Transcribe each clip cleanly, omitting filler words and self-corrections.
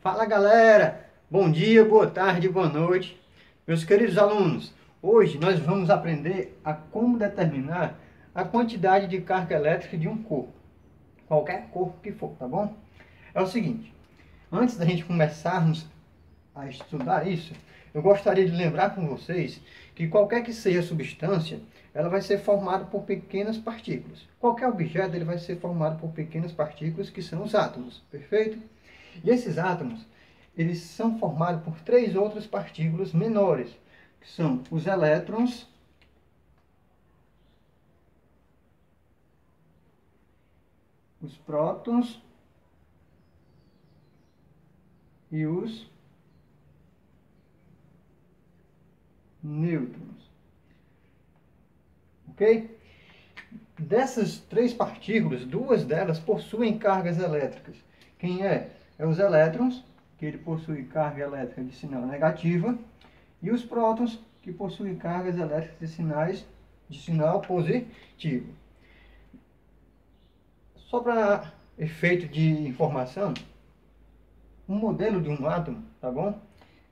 Fala galera, bom dia, boa tarde, boa noite, meus queridos alunos. Hoje nós vamos aprender a como determinar a quantidade de carga elétrica de um corpo, qualquer corpo que for, tá bom? É o seguinte, antes da gente começarmos a estudar isso, eu gostaria de lembrar com vocês que qualquer que seja a substância, ela vai ser formada por pequenas partículas. Qualquer objeto ele vai ser formado por pequenas partículas que são os átomos, perfeito? E esses átomos, eles são formados por três outras partículas menores, que são os elétrons, os prótons e os nêutrons. Ok? Dessas três partículas, duas delas possuem cargas elétricas. Quem é? É os elétrons, que ele possui carga elétrica de sinal negativa, e os prótons, que possuem cargas elétricas de sinal positivo. Só para efeito de informação, um modelo de um átomo, tá bom?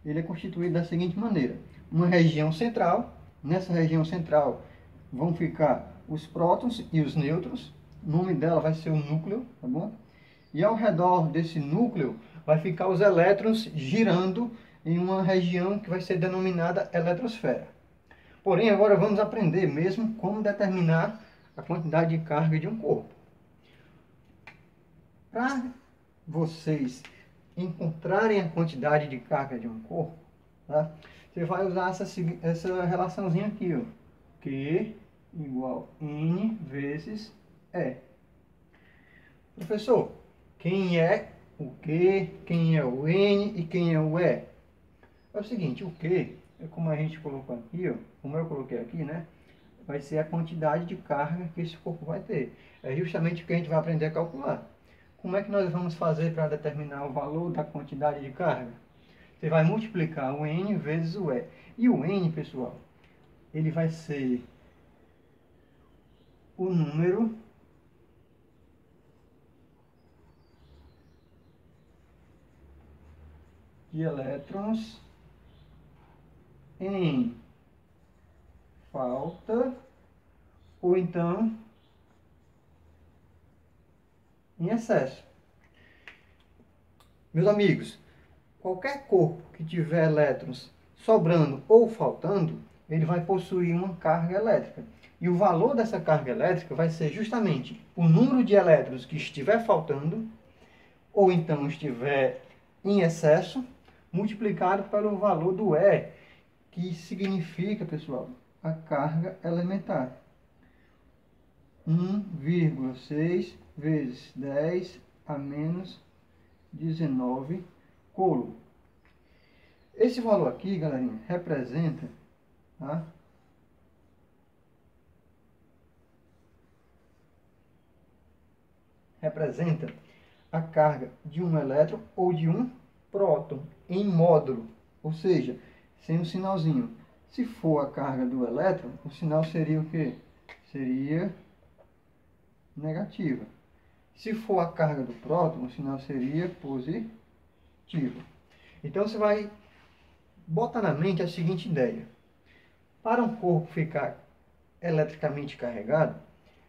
Ele é constituído da seguinte maneira: uma região central, nessa região central vão ficar os prótons e os nêutrons, o nome dela vai ser o núcleo, tá bom? E ao redor desse núcleo vai ficar os elétrons girando em uma região que vai ser denominada eletrosfera. Porém, agora vamos aprender mesmo como determinar a quantidade de carga de um corpo. Para vocês encontrarem a quantidade de carga de um corpo, tá? Você vai usar essa relaçãozinha aqui, ó. Q igual N vezes E. Professor, quem é o Q, quem é o N e quem é o E? É o seguinte, o Q é como a gente colocou aqui, ó, como eu coloquei aqui, né? Vai ser a quantidade de carga que esse corpo vai ter. É justamente o que a gente vai aprender a calcular. Como é que nós vamos fazer para determinar o valor da quantidade de carga? Você vai multiplicar o N vezes o E. E o N, pessoal, ele vai ser o número de elétrons em falta ou então em excesso. Meus amigos, qualquer corpo que tiver elétrons sobrando ou faltando, ele vai possuir uma carga elétrica. E o valor dessa carga elétrica vai ser justamente o número de elétrons que estiver faltando, ou então estiver em excesso, multiplicado pelo valor do E, que significa, pessoal, a carga elementar. 1,6 vezes 10 a menos 19 coulomb. Esse valor aqui, galerinha, representa, tá? Representa a carga de um elétron ou de um próton em módulo, ou seja, sem o sinalzinho. Se for a carga do elétron, o sinal seria o quê? Seria negativa. Se for a carga do próton, o sinal seria positivo. Então você vai botar na mente a seguinte ideia: para um corpo ficar eletricamente carregado,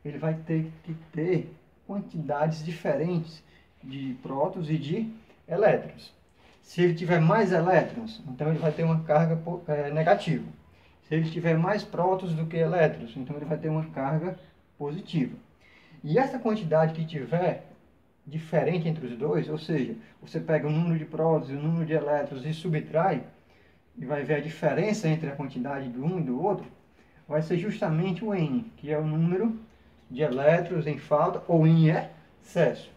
ele vai ter que ter quantidades diferentes de prótons e de elétrons. Se ele tiver mais elétrons, então ele vai ter uma carga negativa. Se ele tiver mais prótons do que elétrons, então ele vai ter uma carga positiva. E essa quantidade que tiver diferente entre os dois, ou seja, você pega o número de prótons e o número de elétrons e subtrai, e vai ver a diferença entre a quantidade do um e do outro, vai ser justamente o N, que é o número de elétrons em falta ou em excesso.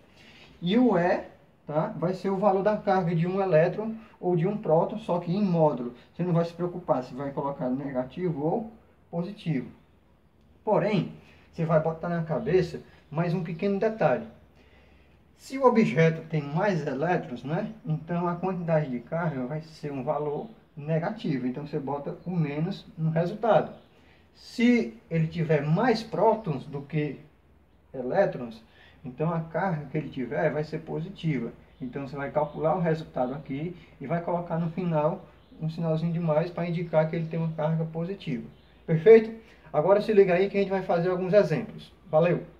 E o E, tá, vai ser o valor da carga de um elétron ou de um próton, só que em módulo. Você não vai se preocupar se vai colocar negativo ou positivo. Porém, você vai botar na cabeça mais um pequeno detalhe. Se o objeto tem mais elétrons, né, então a quantidade de carga vai ser um valor negativo. Então você bota o menos no resultado. Se ele tiver mais prótons do que elétrons, então a carga que ele tiver vai ser positiva. Então você vai calcular o resultado aqui e vai colocar no final um sinalzinho de mais para indicar que ele tem uma carga positiva. Perfeito? Agora se liga aí que a gente vai fazer alguns exemplos. Valeu!